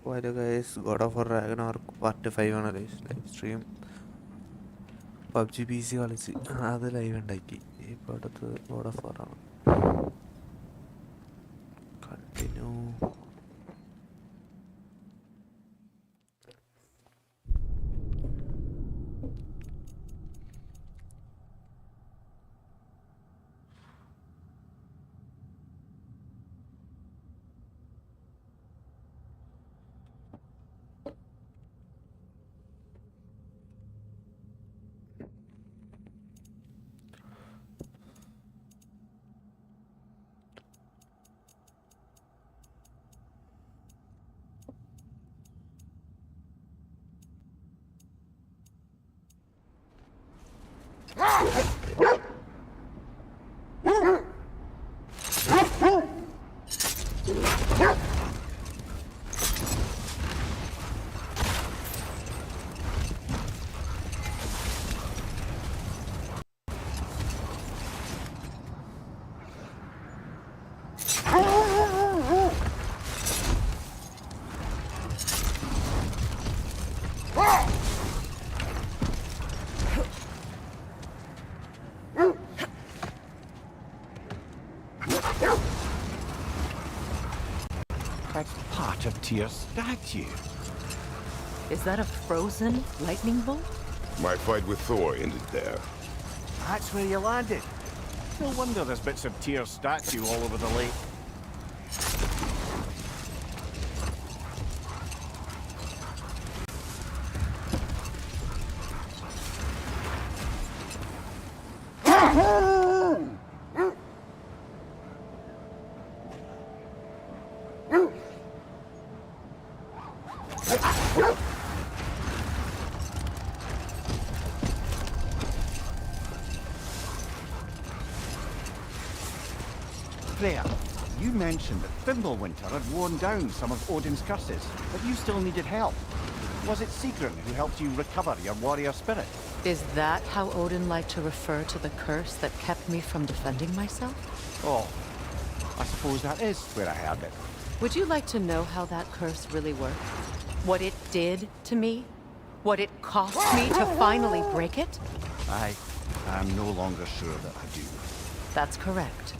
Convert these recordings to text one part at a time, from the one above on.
By the guys, God of War Raganork Part 5 ആണ് guys. Live stream PUBG PC കളിച്ച് അത് live ഉണ്ടാക്കി. ഇപ്പോൾ അടുത്ത് God of War ആണ്. Continue. That's part of Tyr's statue. Is that a frozen lightning bolt? My fight with Thor ended there. That's where you landed. No wonder there's bits of Tyr's statue all over the lake. Freya, you mentioned that Fimbulwinter had worn down some of Odin's curses, but you still needed help. Was it Sigrun who helped you recover your warrior spirit? Is that how Odin liked to refer to the curse that kept me from defending myself? Oh, I suppose that is where I heard it. Would you like to know how that curse really worked? What it did to me? What it cost me to finally break it? I'm no longer sure that I do. That's correct.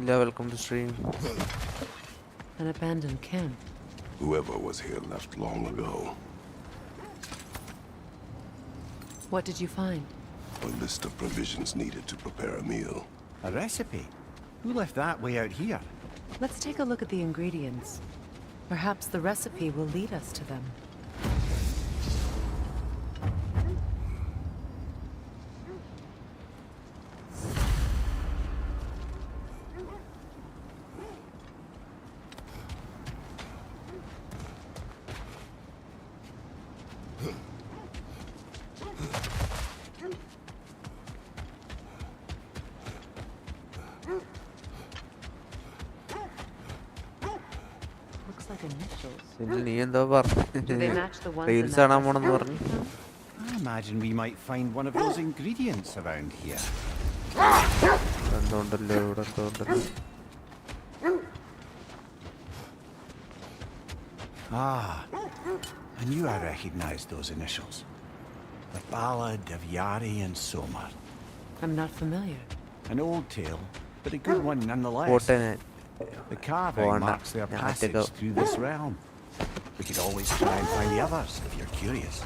Yeah, welcome to stream. An abandoned camp. Whoever was here left long ago. What did you find? A list of provisions needed to prepare a meal. A recipe? Who left that way out here? Let's take a look at the ingredients. Perhaps the recipe will lead us to them. Looks like initials. ഇതിൽ നീ എന്താ പറഞ്ഞു? Do they match the ones in reels that കാണാൻ പോണെന്ന് recipe? പറഞ്ഞു. I imagine we might find one of those ingredients around here. എന്തുകൊണ്ടല്ലോ ഇവിടെ എന്തുകൊണ്ടല്ലോ. Ah, I knew I recognized those initials. The Ballad of Yari and Somar. I'm not familiar. An old tale, but a good one nonetheless. പോട്ടെ. The carving Wanda. marks their Yeah, I have to passage go. through this realm. We could always try and find the others if you're curious.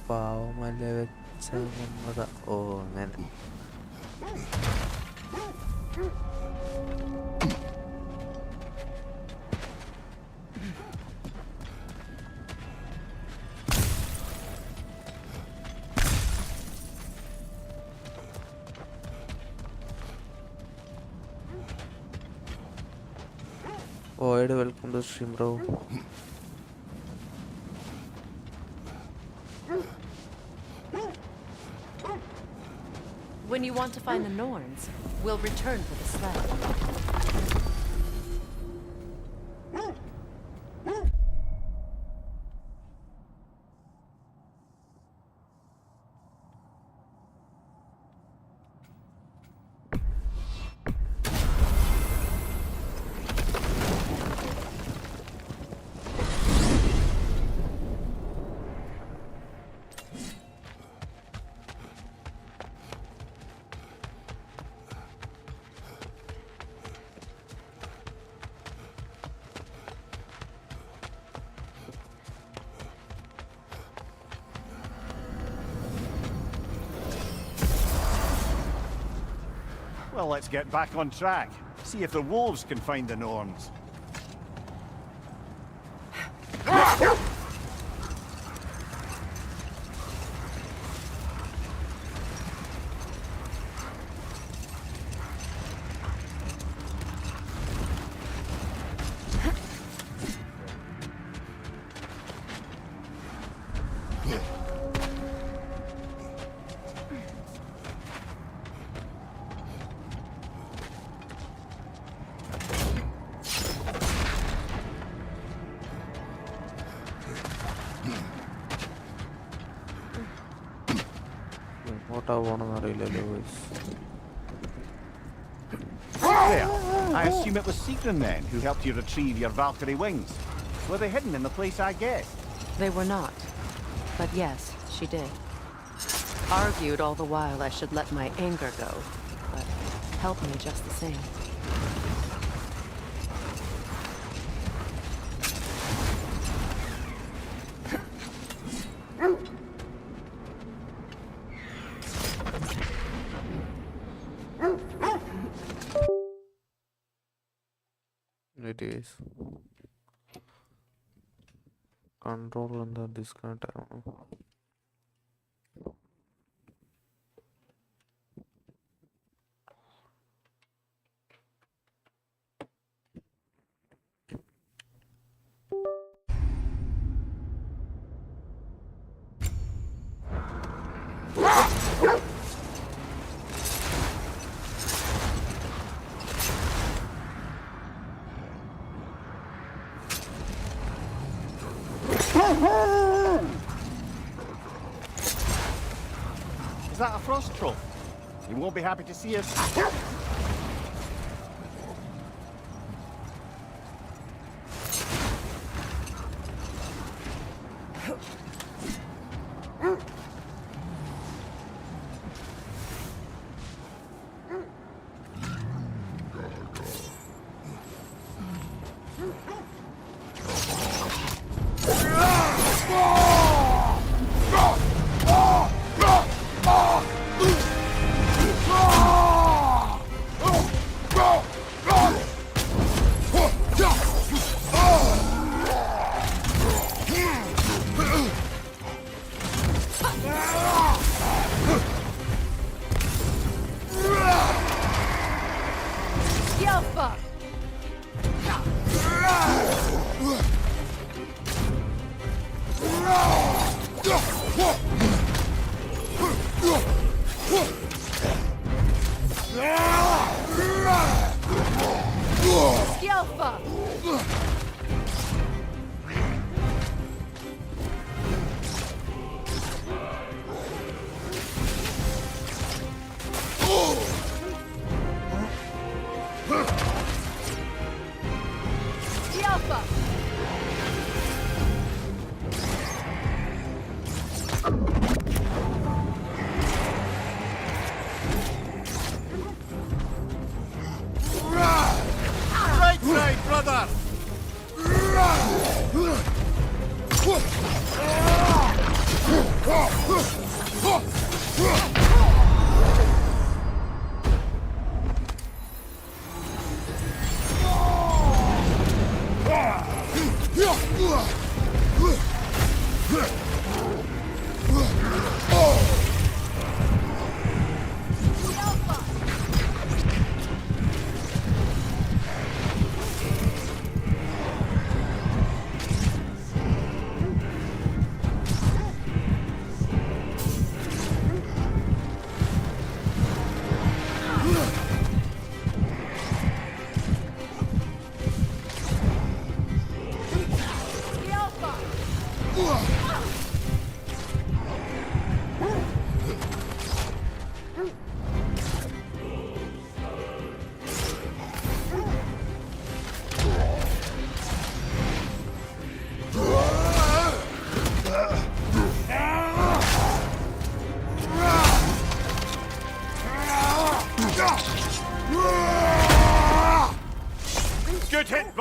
പാവമല്ലേ വെച്ച മമ്മത. ഓ അങ്ങനെ. Void, welcome to stream, bro. When you want to find the Norns, we'll return for the sled. Well, let's get back on track. See if the wolves can find the Norns. There. I assume it was Sigrun then who helped you retrieve your Valkyrie wings. Were they hidden in the place I guessed? They were not. But yes, she did. Argued all the while I should let my anger go, but helped me just the same. It is control under this kind of Is that a frost troll? He won't be happy to see us.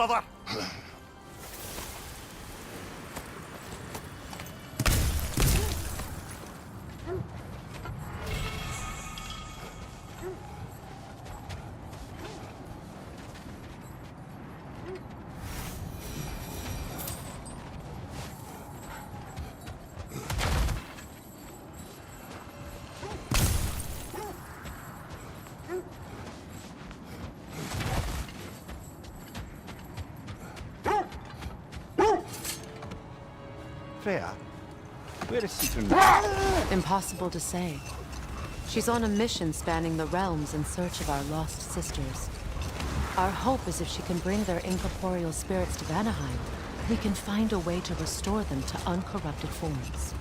brother! Freya, where is Sigrun? Impossible to say. She's on a mission spanning the realms in search of our lost sisters. Our hope is if she can bring their incorporeal spirits to Vanaheim, we can find a way to restore them to uncorrupted forms.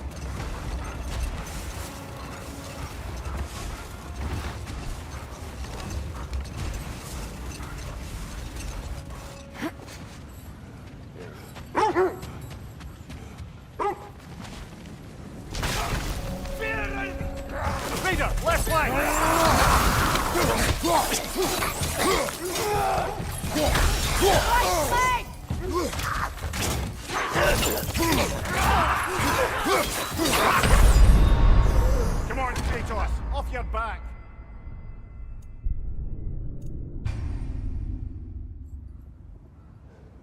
Raider, left flank! Come on, Kratos, off your back!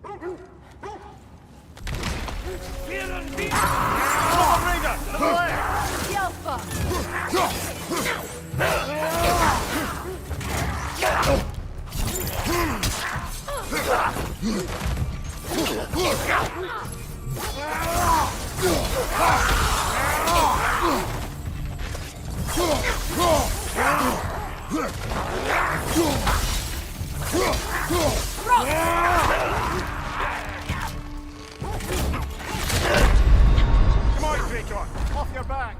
Come on, Raider, to the left! Come on, Kratos, off your back!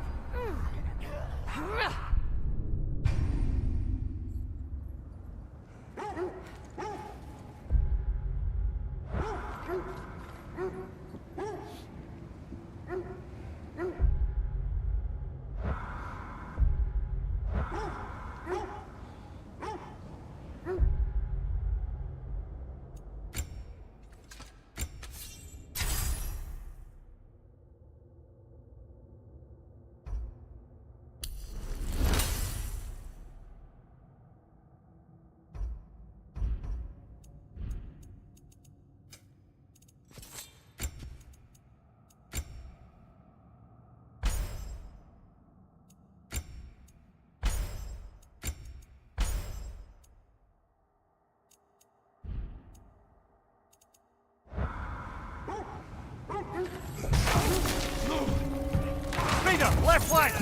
Raider, left flank!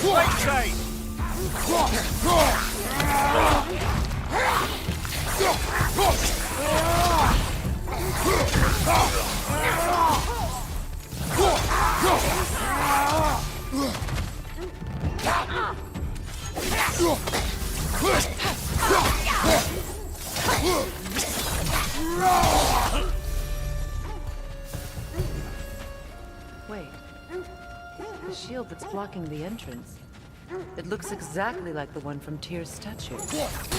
Right side! Wait. The shield that's blocking the entrance. It looks exactly like the one from Tyr's statue.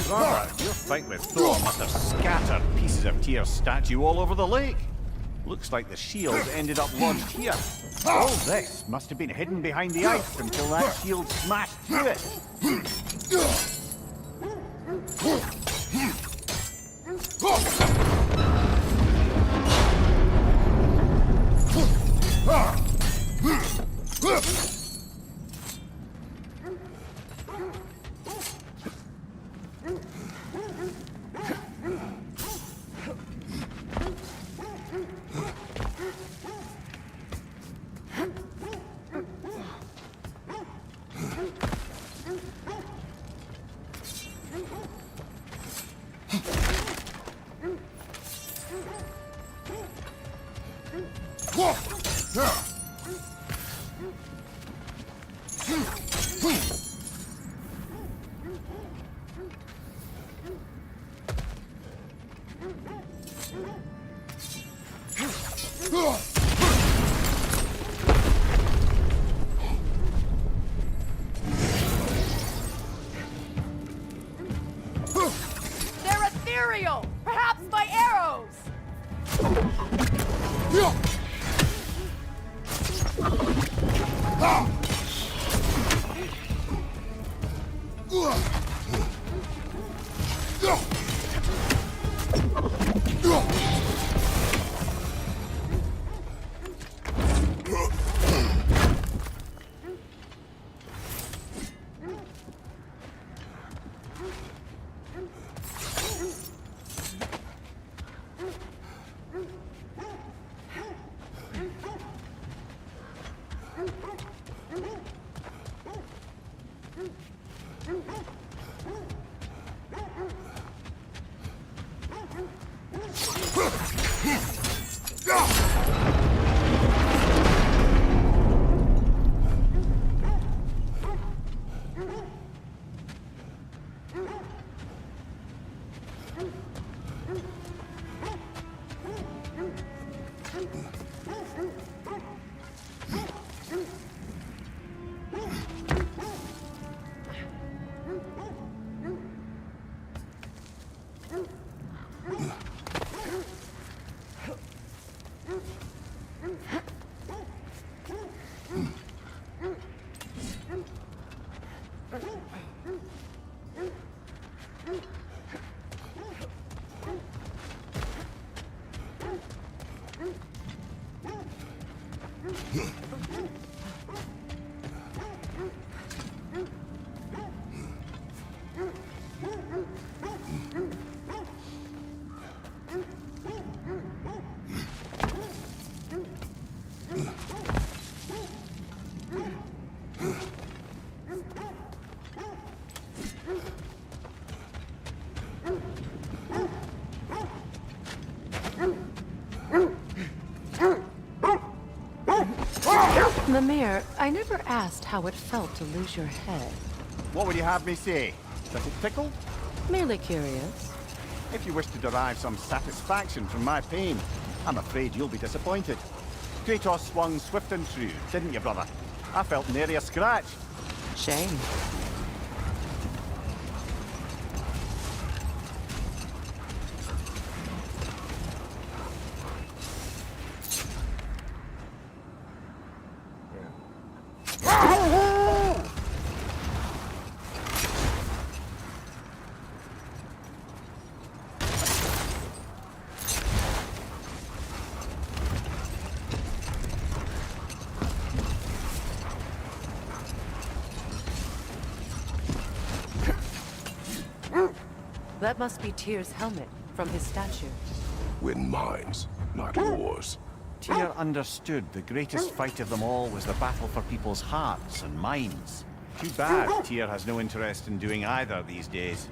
Brother, your fight with Thor must have scattered pieces of Tyr's statue all over the lake. Looks like the shield ended up lodged here. All this must have been hidden behind the ice until that shield smashed through it. They're ethereal! Perhaps my arrows! Mimir, I never asked how it felt to lose your head. What would you have me say? Does it tickle? Merely curious. If you wish to derive some satisfaction from my pain, I'm afraid you'll be disappointed. Kratos swung swift and true, didn't you, brother? I felt nary a scratch. Shame. That must be Tyr's helmet from his statue. Win mines, not wars. Tyr understood the greatest fight of them all was the battle for people's hearts and minds. Too bad Tyr has no interest in doing either these days.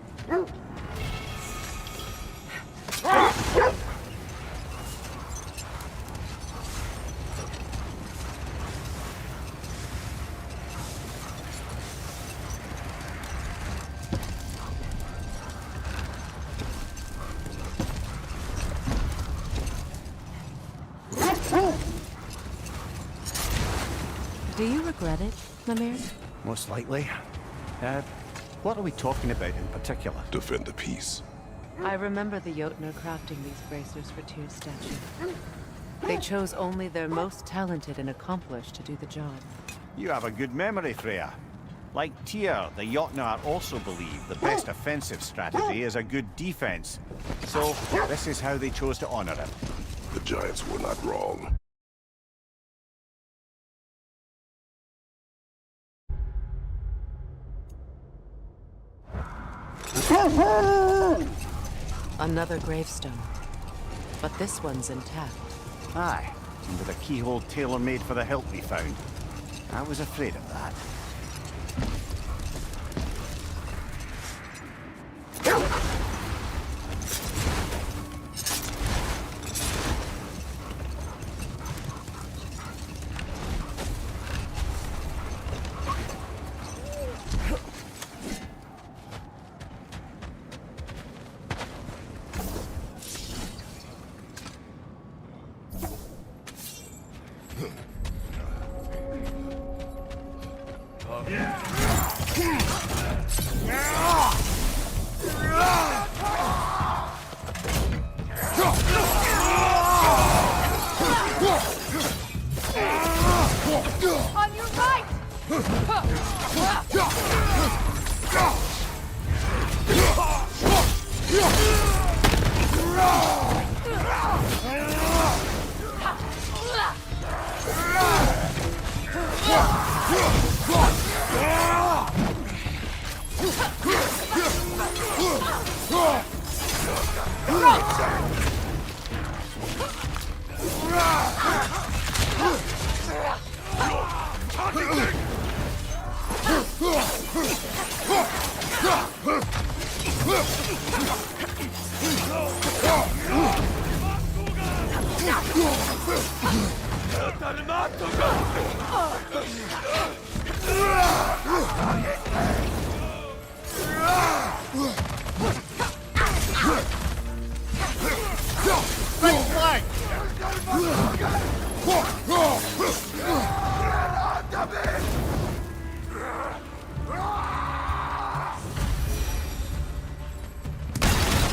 Do you regret it, Mimir? Most likely. What are we talking about in particular? Defend the peace. I remember the Jotnar crafting these bracers for Tyr's statue. They chose only their most talented and accomplished to do the job. You have a good memory, Freya. Like Tyr, the Jotnar also believe the best offensive strategy is a good defense. So, this is how they chose to honor him. The giants were not wrong. Another gravestone. But this one's intact. Aye, and with a keyhole tailor-made for the hilt we found. I was afraid of that. On your right!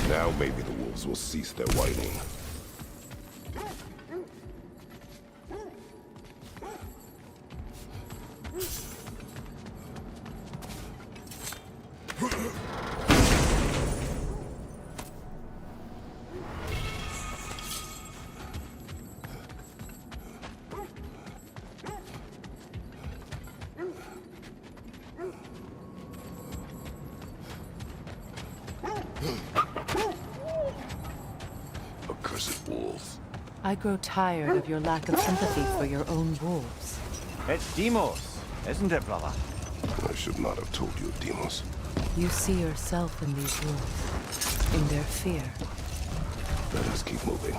Now maybe the wolves will cease their whining. Accursed wolves. I grow tired of your lack of sympathy for your own wolves. It's Demos, isn't it, brother? I should not have told you, Demos. You see yourself in these wolves, in their fear. Let us keep moving.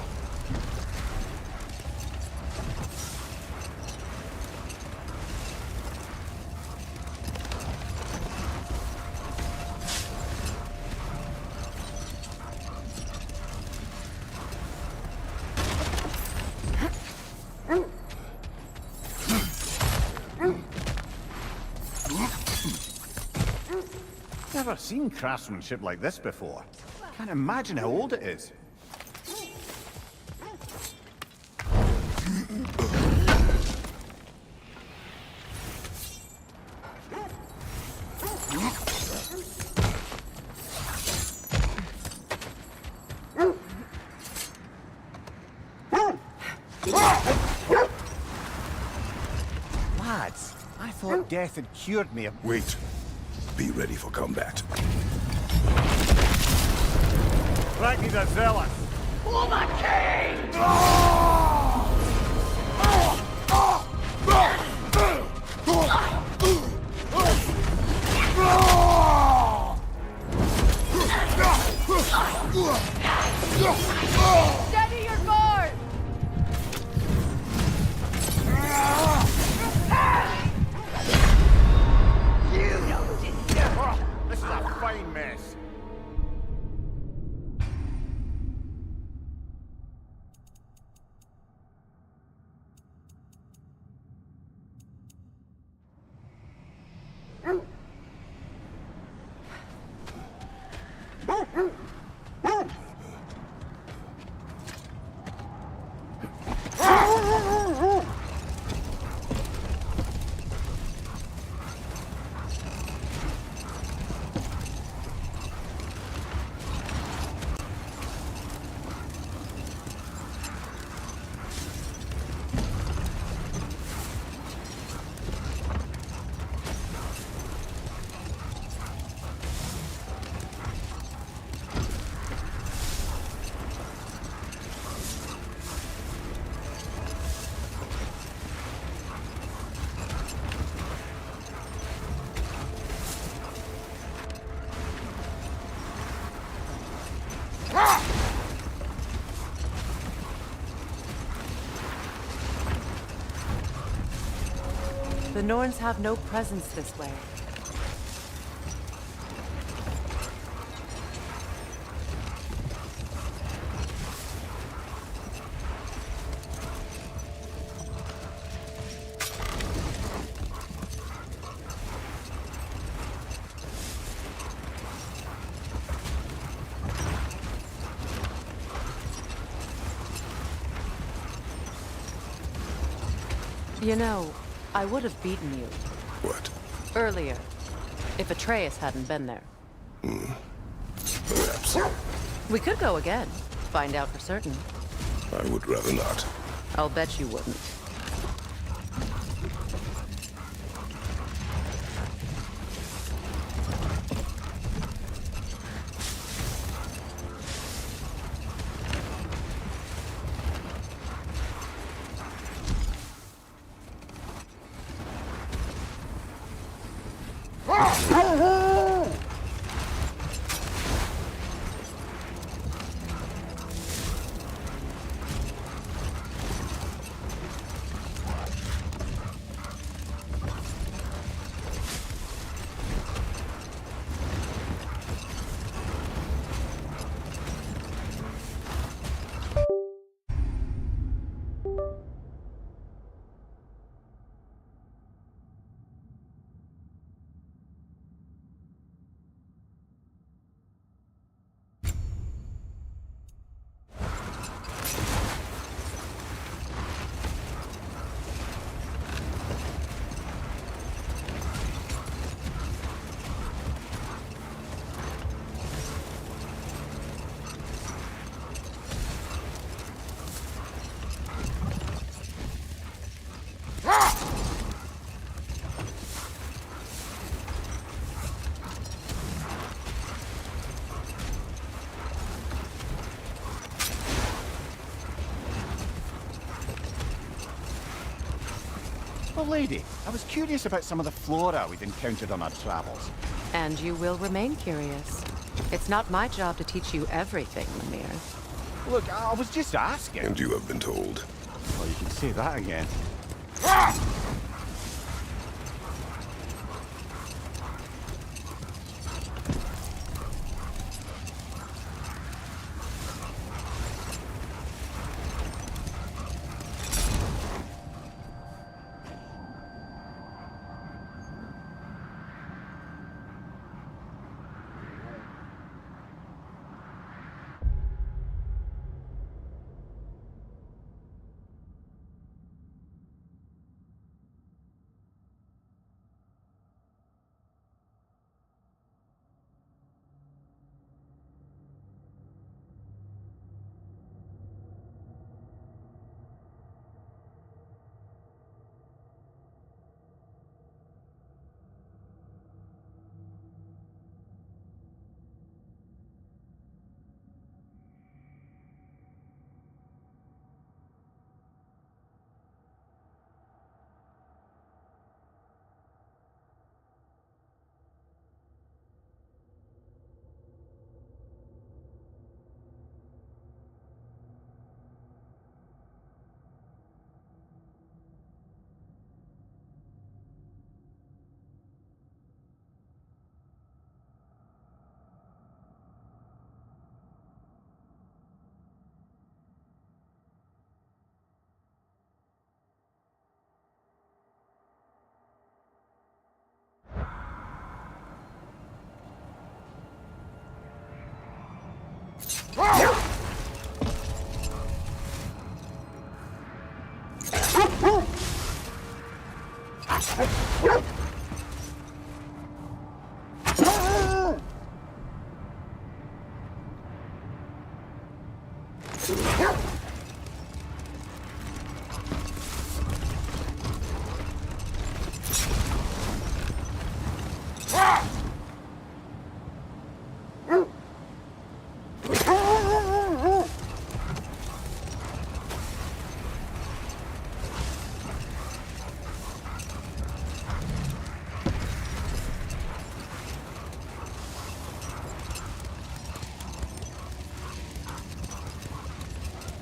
Never seen craftsmanship like this before. Can't imagine how old it is. Lads, I thought death had cured me of... Wait. Be ready for combat. Frankie's a zealot. Steady your guard! This is a fine mess. The Norns have no presence this way. You know, I would have beaten you What? earlier if Atreus hadn't been there. Perhaps. We could go again, find out for certain. I would rather not. I'll bet you wouldn't. Oh, lady, I was curious about some of the flora we'd encountered on our travels. And you will remain curious. It's not my job to teach you everything, Mimir. Look, I was just asking. And you have been told. Well, you can say that again.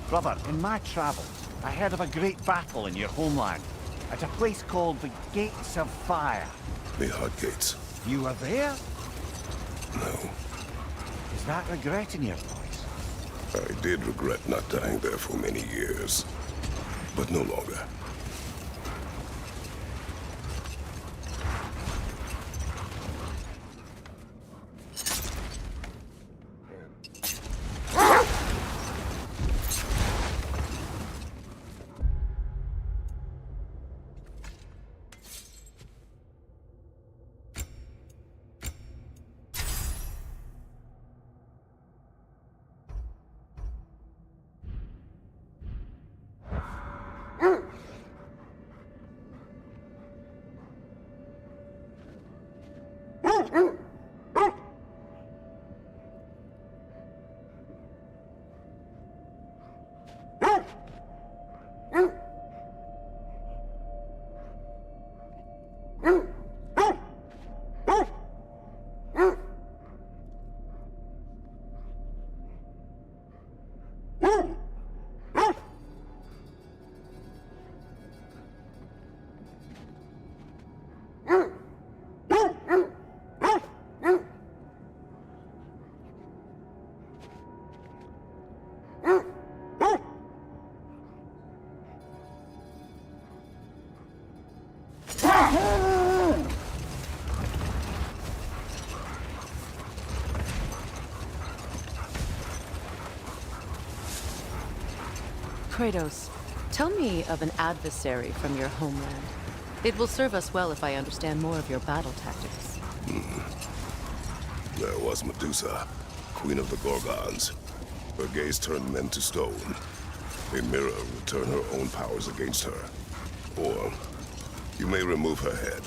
Brother, in my travels, I heard of a great battle in your homeland, at a place called the Gates of Fire. The Hot Gates. You were there? No. Is that regret in your voice? I did regret not dying there for many years. But no longer. Kratos, tell me of an adversary from your homeland. It will serve us well if I understand more of your battle tactics. There was Medusa, queen of the Gorgons. Her gaze turned men to stone. A mirror will turn her own powers against her. Or, you may remove her head,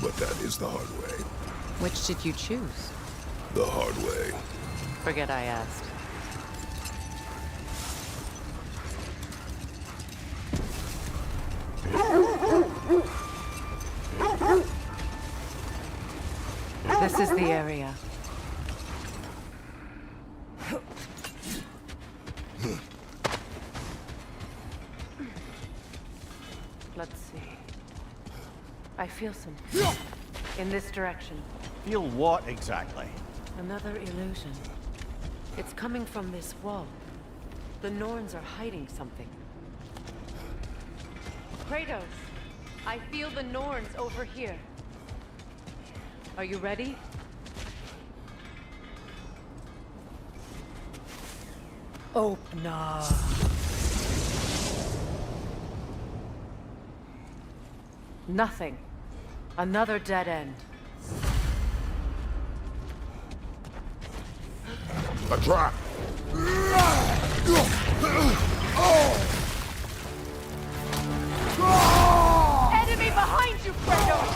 but that is the hard way. Which did you choose? The hard way. Forget I asked. This is the area. Let's see. I feel some. In this direction. Feel what exactly? Another illusion. It's coming from this wall. The Norns are hiding something. Kratos, I feel the Norns over here. Are you ready? Open. Nothing. Another dead end. A trap! Enemy behind you, Kratos!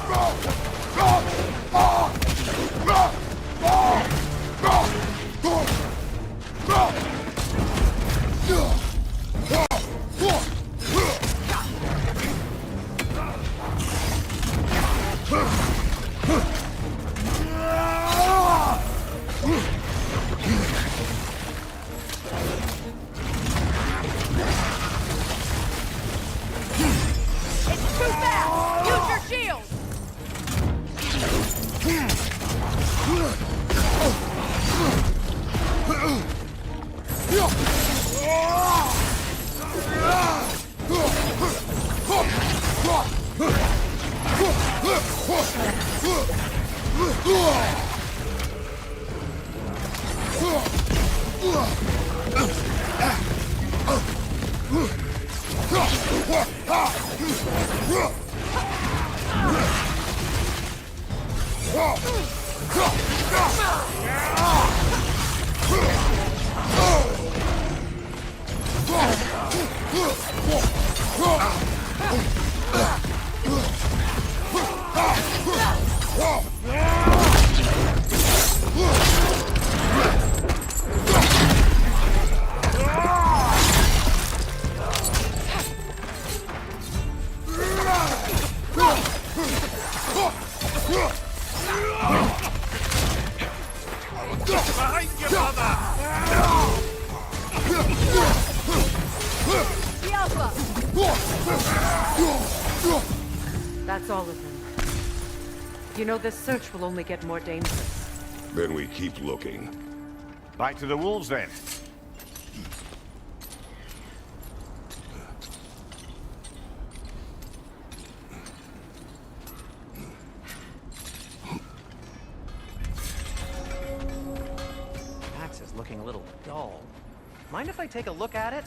It's too fast! Use your shield! The Alpha! That's all of them. You know, this search will only get more dangerous. Then we keep looking. Back to the wolves then. Axe is looking a little dull. Mind if I take a look at it?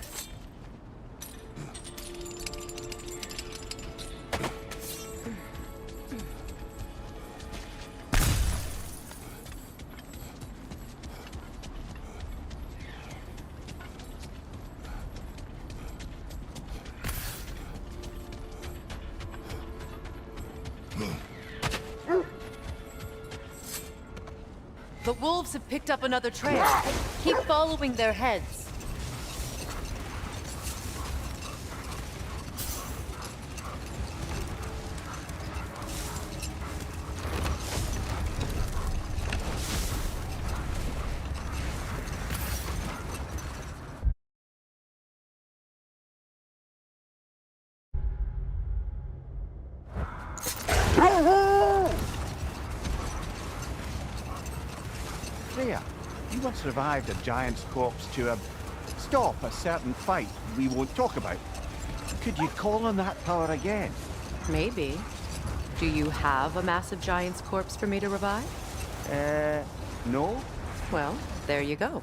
The wolves have picked up another trail. Keep following their heads. Freya, you once survived a giant's corpse to stop a certain fight we won't talk about. Could you call on that power again? Maybe. Do you have a massive giant's corpse for me to revive? No? Well, there you go.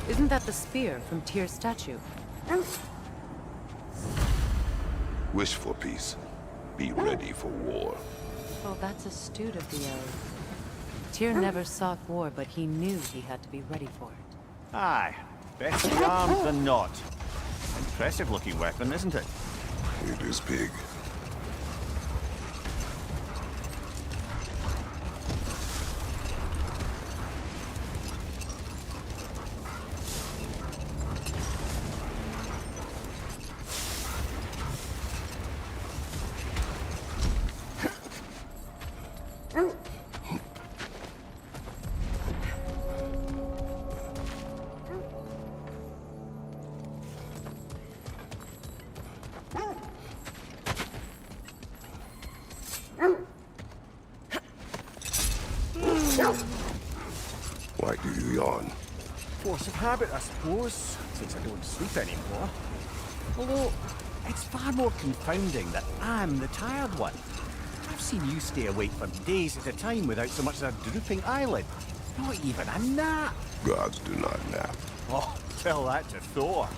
Isn't that the spear from Tyr's statue? Wish for peace. Be ready for war. Well, that's astute of the elf. Tyr never sought war, but he knew he had to be ready for it. Aye. Better be armed than not. Impressive looking weapon, isn't it? It is big. Why do you yawn? Force of habit, I suppose, since I don't sleep anymore. Although, it's far more confounding that I'm the tired one. I've seen you stay awake for days at a time without so much as a drooping eyelid. Not even a nap. Gods do not nap. Oh, tell that to Thor.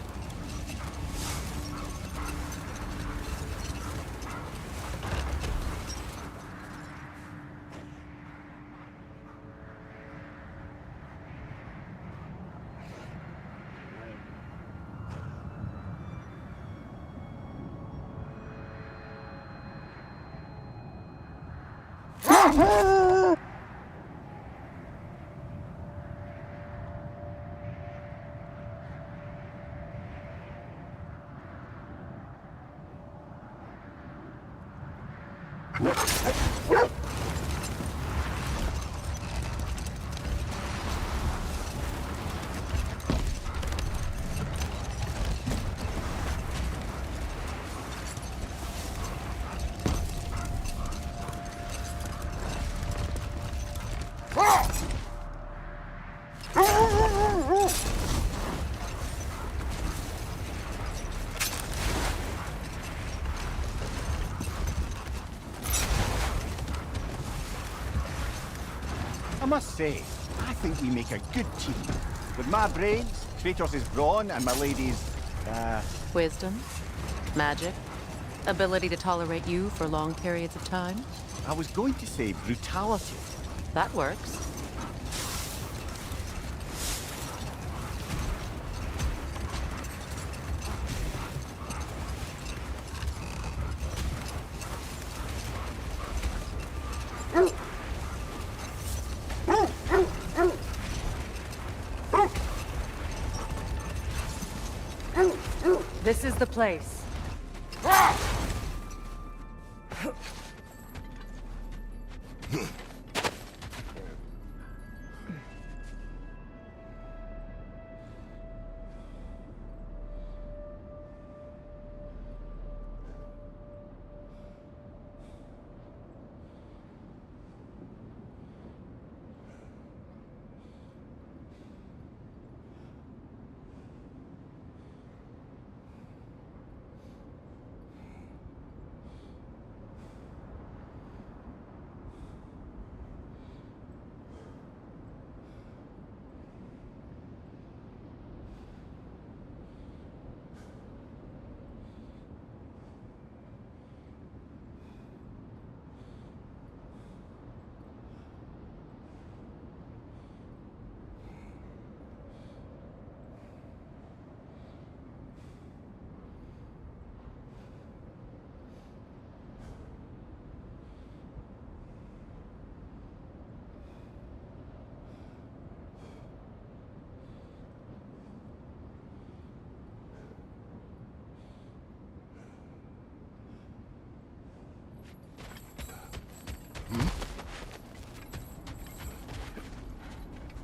I must say, I think we make a good team. With my brains, Kratos' brawn, and my lady's, Wisdom? Magic? Ability to tolerate you for long periods of time? I was going to say brutality. That works. This is the place.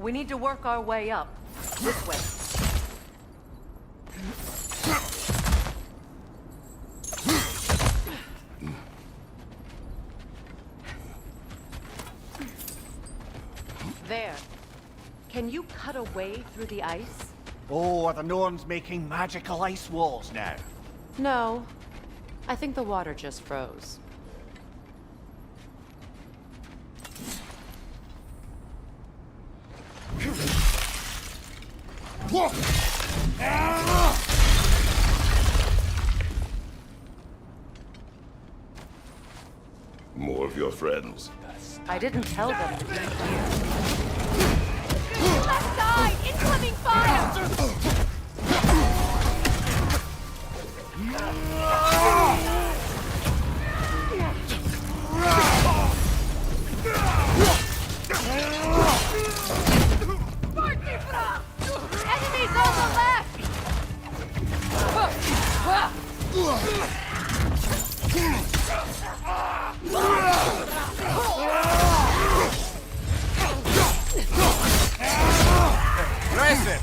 We need to work our way up. This way. There. Can you cut a way through the ice? Oh, are the Norns making magical ice walls now? No. I think the water just froze. More of your friends. I didn't tell them to be here. Left side! Incoming fire! Enemies on the left! Aggressive!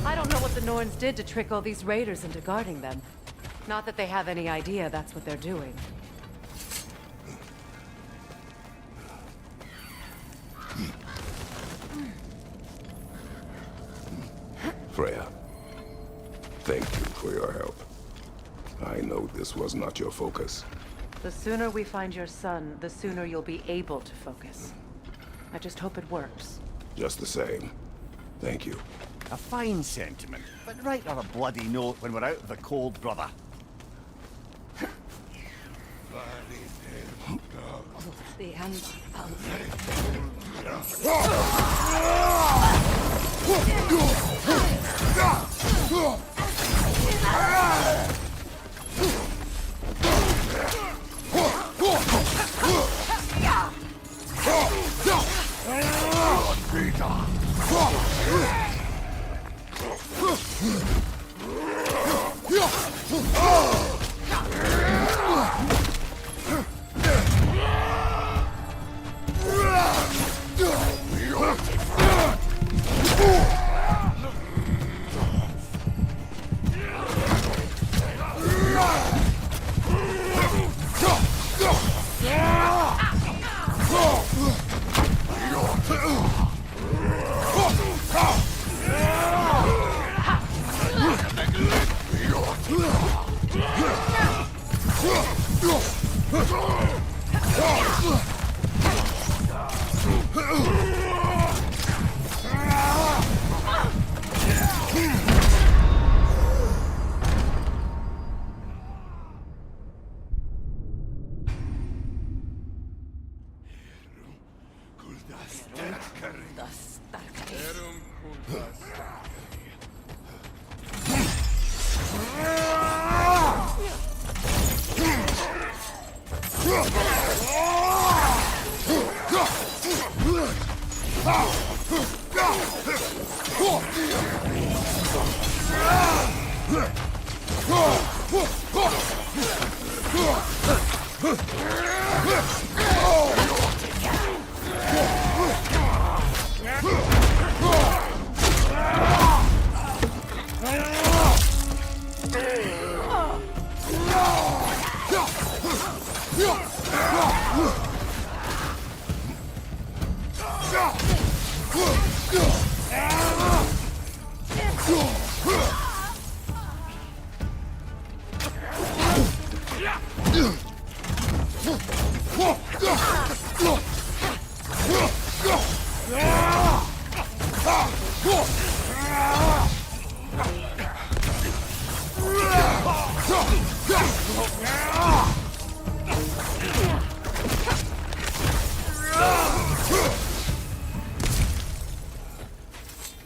I don't know what the Norns did to trick all these raiders into guarding them. Not that they have any idea that's what they're doing. Freya, thank you for your help. I know this was not your focus. The sooner we find your son, the sooner you'll be able to focus. I just hope it works. Just the same, thank you. A fine sentiment, but write on a bloody note when we're out of the cold, brother. The end.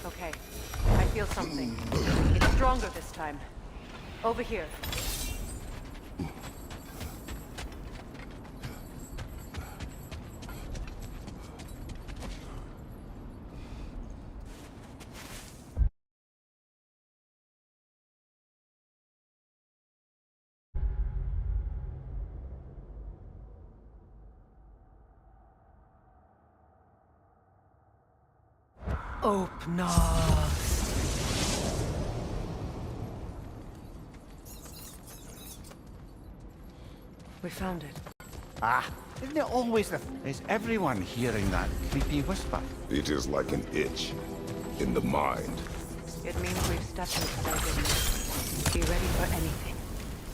Okay, I feel something. It's stronger this time. Over here. Opnas. We found it. Ah, isn't it always the... Is everyone hearing that creepy whisper? It is like an itch in the mind. It means we've stepped into their business. Be ready for anything.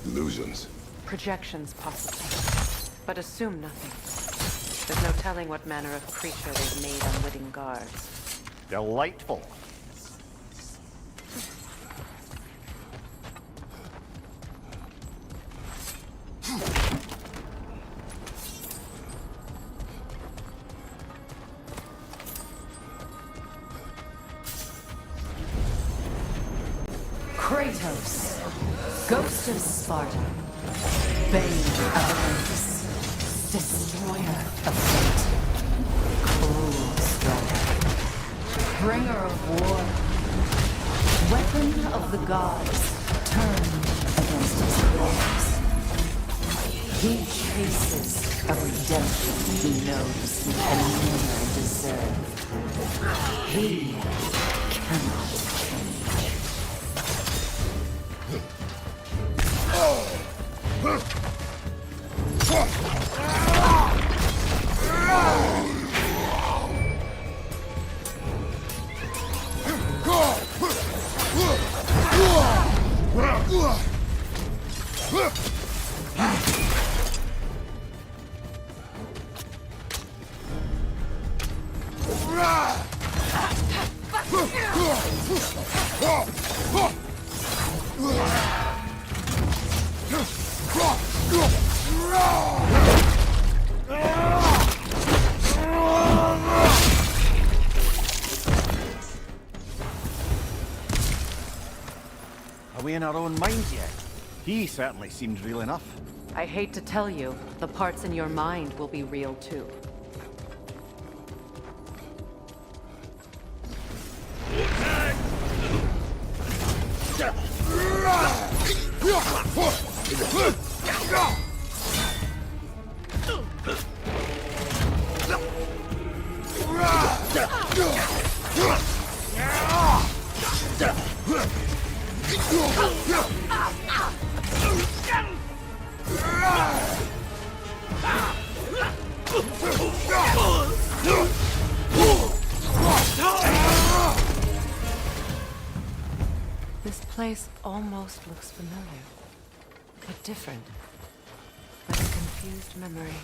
Illusions. Projections, possibly. But assume nothing. There's no telling what manner of creature they've made unwitting guards. Delightful. Kratos, Ghost of Sparta, Bane of Olympus, Destroyer of Fate, Cruel Strider, Bringer of War, Weapon of the Gods, turned against his foes. He chases a redemption he knows he can never deserve. He cannot change. Are we in our own minds yet? He certainly seemed real enough. I hate to tell you, the parts in your mind will be real too. This place almost looks familiar, but different. Like a confused memory.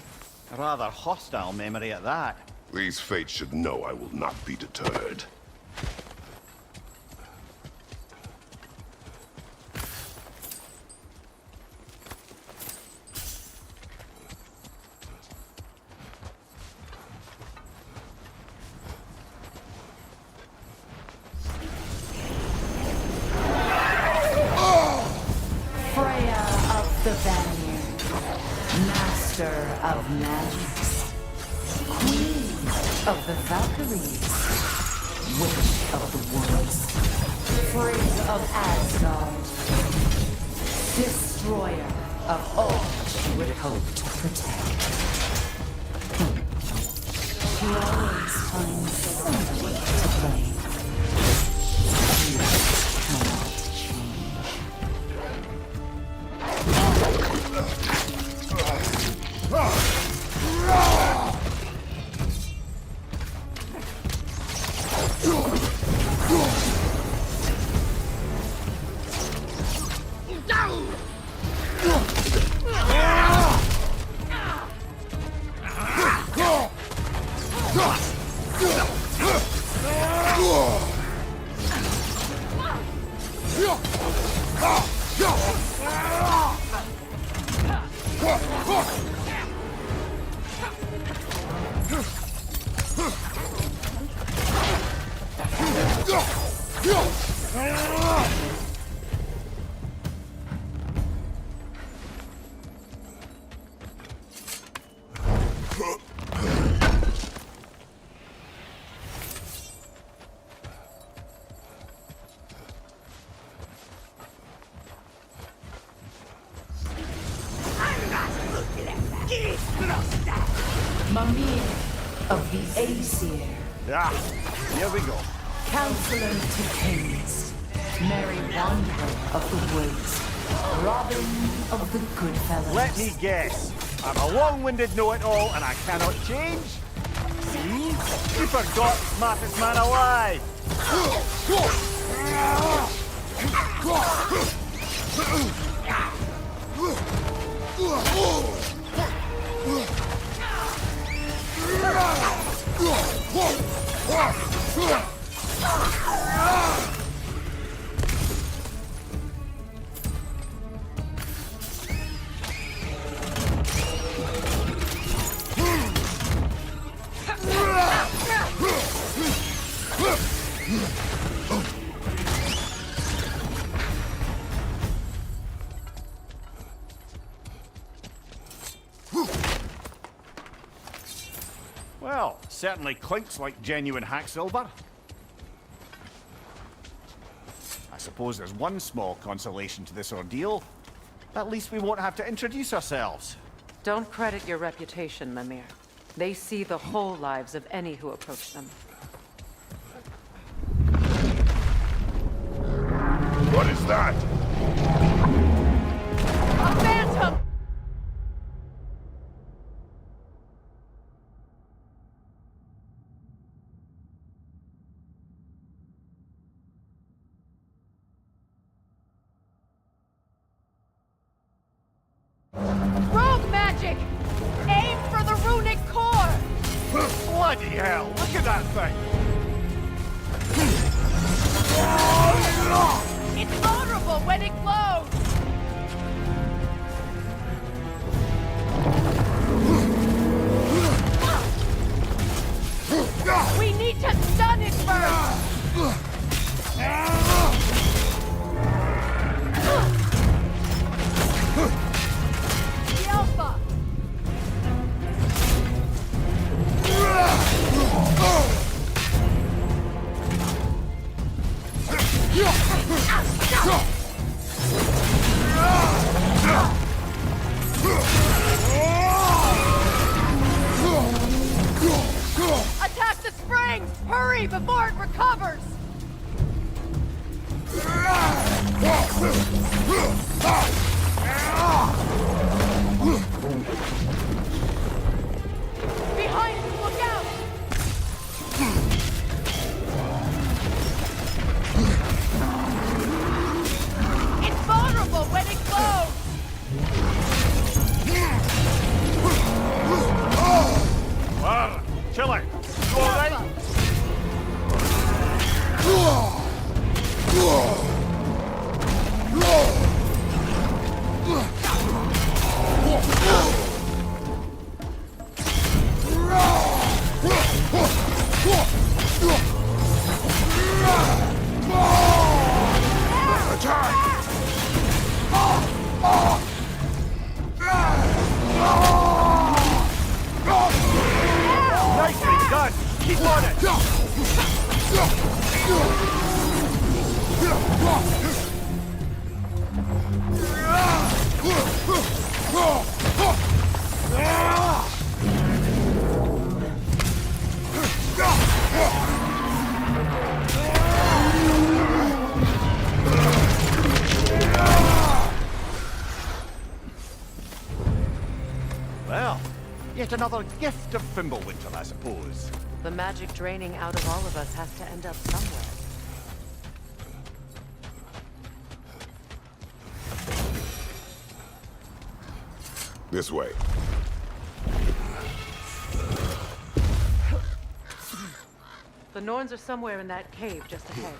A rather hostile memory at that. These fates should know I will not be deterred. Freya of the Vanir, Master of Magics, Queen of the Valkyries, Witch of the Woods, Frigg of Asgard, Destroyer of all she would hope to protect. She always finds somebody to blame. She cannot change. Mimir of the Aesir. Ah, here we go. Counselor to kings, merry wanderer of the woods, Robin of the Goodfellows. Let me guess. I'm a long-winded know-it-all and I cannot change? See? You forgot smartest man alive! Well, certainly clinks like genuine hack silver. I suppose there's one small consolation to this ordeal. At least we won't have to introduce ourselves. Don't credit your reputation, Mimir. They see the whole lives of any who approach them. What is that? A phantom! Rogue magic! Aim for the runic core! Bloody hell, look at that thing! It's vulnerable when it glows! We need to stun it first! The Alpha! Attack the springs! Hurry before it recovers! Behind you, look out! It's vulnerable when it glows! Chill out. You alright? Nicely done. Keep on it. Well, yet another gift of Fimbulwinter, I suppose. The magic draining out of all of us has to end up somewhere. This way. The Norns are somewhere in that cave just ahead.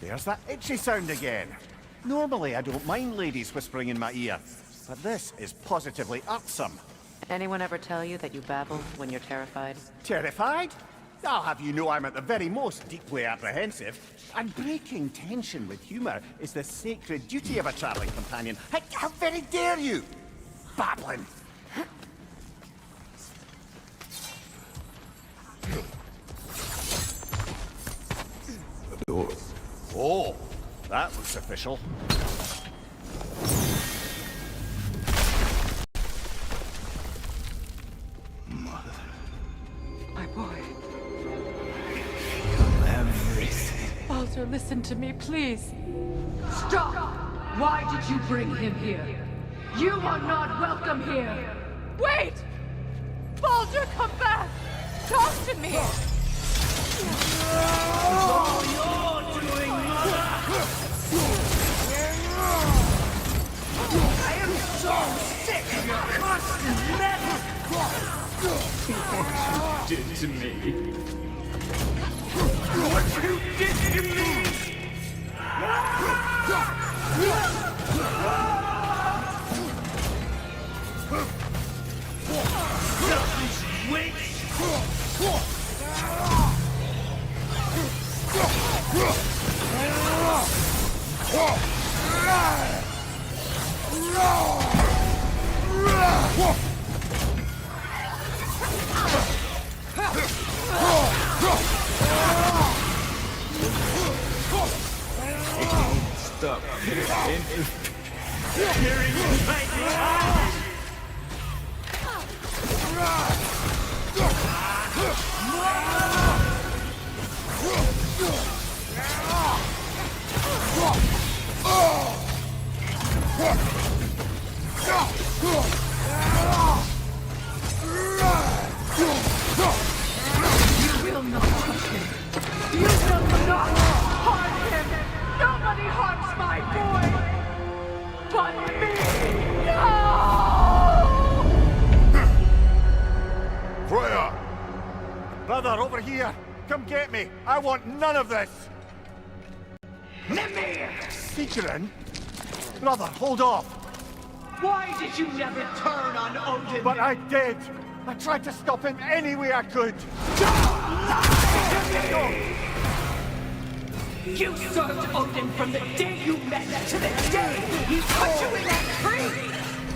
There's that itchy sound again. Normally I don't mind ladies whispering in my ear, but this is positively irksome. Anyone ever tell you that you babble when you're terrified? Terrified? I'll have you know I'm at the very most deeply apprehensive. And breaking tension with humour is the sacred duty of a travelling companion. How very dare you! Babbling! The door. Oh, that looks official. My boy. Baldur, listen to me, please. Stop! Why did you bring him here? You are not welcome here! Wait! Baldur, come back! Talk to me! All you're doing, Mother! I am so sick of your constant meddling! What you did to me! What you did to me! Selfish witch! Stop hearing fighting eyes! You will not touch him! You will not harm him! Nobody harms my boy! But me! No! Freya! Brother, over here! Come get me! I want none of this! Mimir! Seekerin? Brother, hold off! Why did you never turn on Odin? But I did! I tried to stop him any way I could! You served Odin from the day you met to the day he put you in that tree!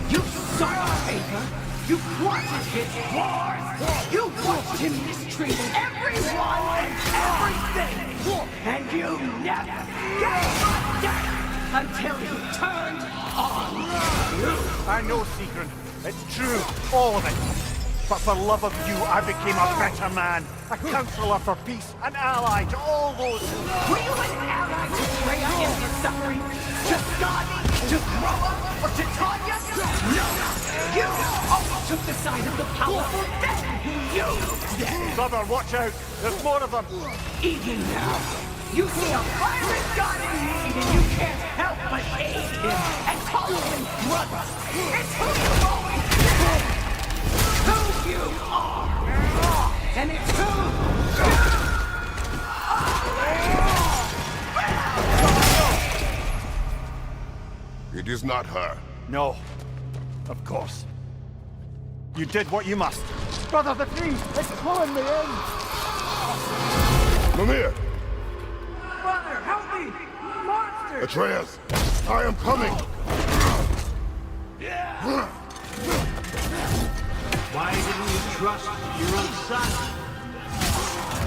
You sought favor! You wanted his wars! You watched him mistreat everyone and everything! And you never gave a damn until you turned on you! I know, Seekerin. It's true. All of it. But for love of you, I became a better man. A counselor for peace. An ally to all those who... Were you an ally to Freya in his suffering? To Skadi? To Groa? Or to Tanya? No! You always took the side of the powerful, then you did! Brother, watch out. There's more of them. Even now, you see a pirate god in need and you can't help but aid him and call him brother. It's who you've always been! Who you are! And it's who you It is not her. No. Of course. You did what you must. Brother, the tree! It's pulling me in! Mimir! Brother, help me! Monster! Atreus! I am coming! Why didn't you trust your own son?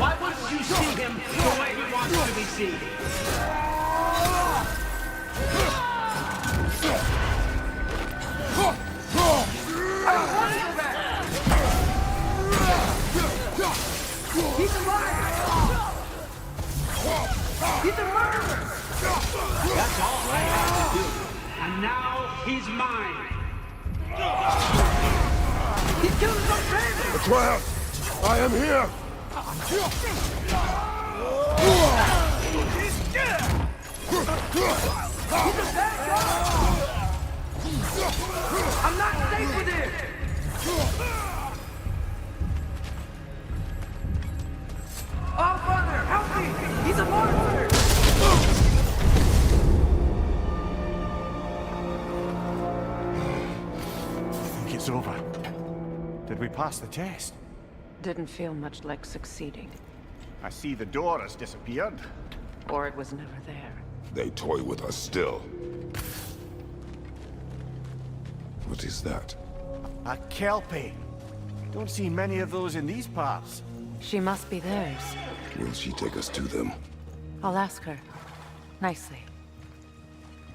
Why wouldn't you see him the way he wants to be seen? He's alive! He's a murderer! That's all I had to do. And now he's mine. He's killing my family! Atreus! I am here! I'm not safe with him! Oh, brother, help me! He's a monster! I think it's over. Did we pass the test? Didn't feel much like succeeding. I see the door has disappeared. Or it was never there. They toy with us still. What is that? A kelpie. Don't see many of those in these parts. She must be theirs. Will she take us to them? I'll ask her. Nicely.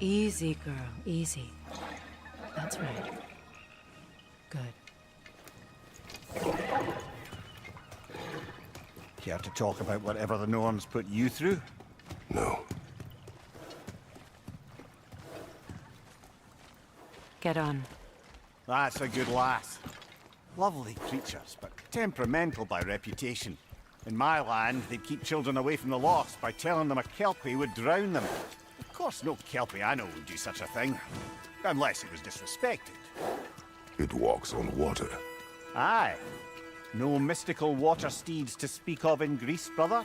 Easy, girl. Easy. That's right. Good. Care to talk about whatever the Norns put you through? No. Get on. That's a good lass. Lovely creatures, but temperamental by reputation. In my land, they'd keep children away from the lost by telling them a kelpie would drown them. Of course, no kelpie I know would do such a thing. Unless it was disrespected. It walks on water. Aye. No mystical water steeds to speak of in Greece, brother?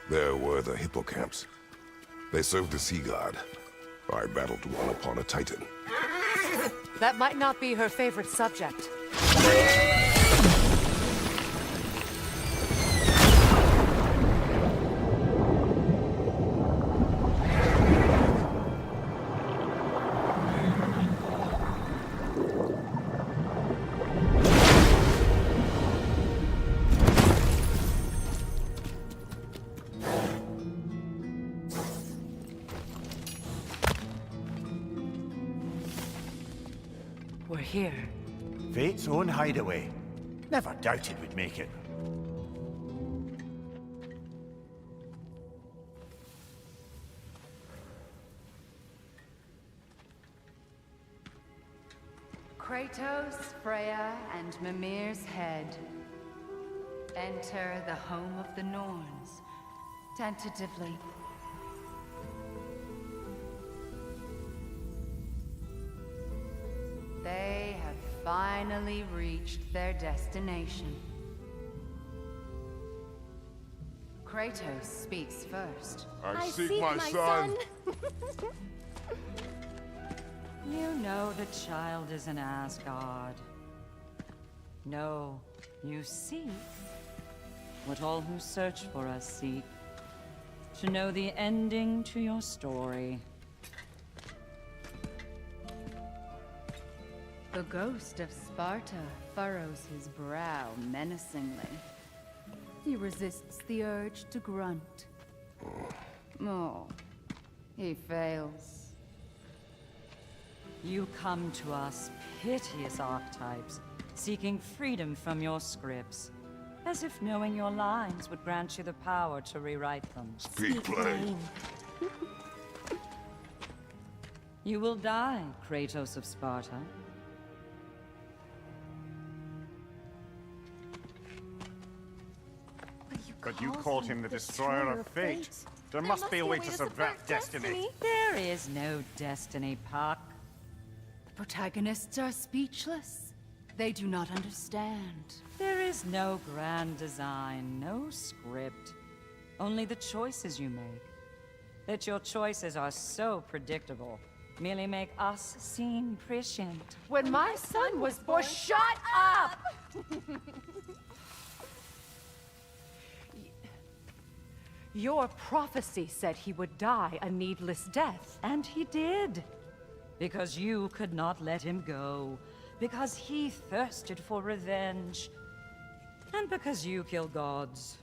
There were the hippocamps. They served the sea god. I battled one upon a titan. That might not be her favorite subject. We're here. Fate's own hideaway. Never doubted we'd make it. Kratos, Freya, and Mimir's head. Enter the home of the Norns. Tentatively. They have finally reached their destination. Kratos speaks first. I seek my son. You know the child is in Asgard. No, you seek what all who search for us seek. To know the ending to your story. The ghost of Sparta furrows his brow menacingly. He resists the urge to grunt. Oh, he fails. You come to us, piteous archetypes, seeking freedom from your scripts. As if knowing your lines would grant you the power to rewrite them. Speak plain. You will die, Kratos of Sparta. But you called him the destroyer of fate. There must be a way to subvert destiny. There is no destiny, Puck. Protagonists are speechless. They do not understand. There is no grand design, no script. Only the choices you make. That your choices are so predictable, merely make us seem prescient. When my son was born, shut up! Your prophecy said he would die a needless death. And he did. Because you could not let him go. Because he thirsted for revenge. And because you kill gods.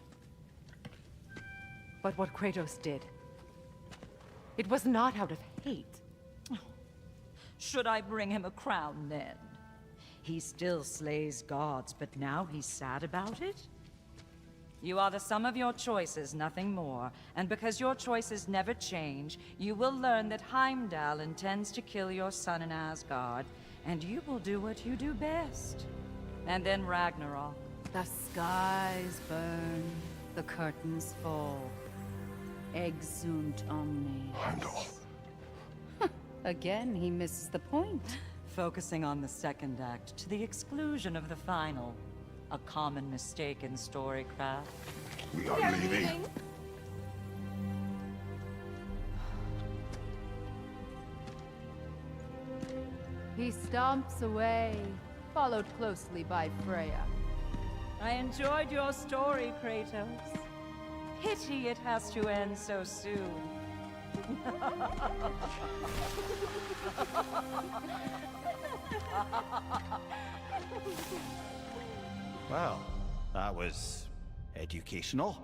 But what Kratos did, it was not out of hate. Should I bring him a crown then? He still slays gods, but now he's sad about it? You are the sum of your choices, nothing more. And because your choices never change, you will learn that Heimdall intends to kill your son in Asgard, and you will do what you do best. And then Ragnarok. The skies burn, the curtains fall. Exunt omnes. Heimdall. Again, he misses the point. Focusing on the second act to the exclusion of the final. A common mistake in storycraft. We are leaving. He stomps away, followed closely by Freya. I enjoyed your story, Kratos. Pity it has to end so soon. Well, that was educational.